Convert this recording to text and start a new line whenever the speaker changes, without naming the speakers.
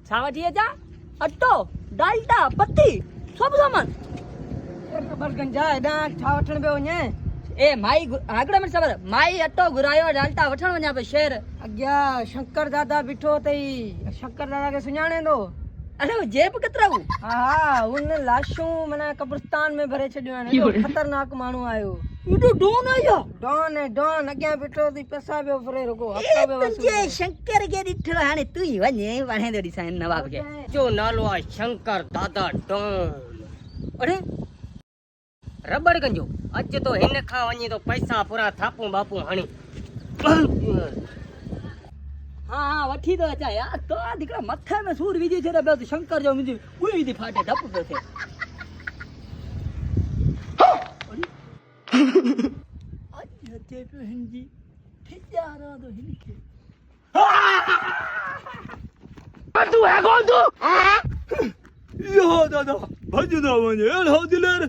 छावठी जा अट्टो डालडा पत्ती सब सामान
बस गंजा एडा छा वठण पे वञे
ए माई आगड़ा में सबर माई अट्टो घुरायो डालडा वठण वञा पे शहर
अग्या शंकर दादा बिठो तई शंकर दादा के सुञाणे दो
अरे वो जेब केतरा हूं
हाँ उन लाशूं मना कब्रिस्तान में भरे छड्यो ने तो खतरनाक माण्हू आयो
इडो डोन आयो
डॉन है डॉन अग्या बिठो ती पैसा बे फरे रुको हफ्ता बे वसूल
तुझे शंकर के दिठो हाने तू ही वने वणे दो दिसा नवाब के
जो नालो आ शंकर दादा डॉन
अरे
रबड़ गंजो अज तो हिन खा वञी तो पैसा पूरा थापूं बापूं हणी
हाँ हाँ वठी तो अचा यार तो आ दिकरा मथे में सूर विजी छे बे तो शंकर जो मुझे उई विधी फाटे धप पे थे आज हते पे हिंजी ठिजारा तो हिनके तू है कौन तू यो दादा भजदा वने हो दिलर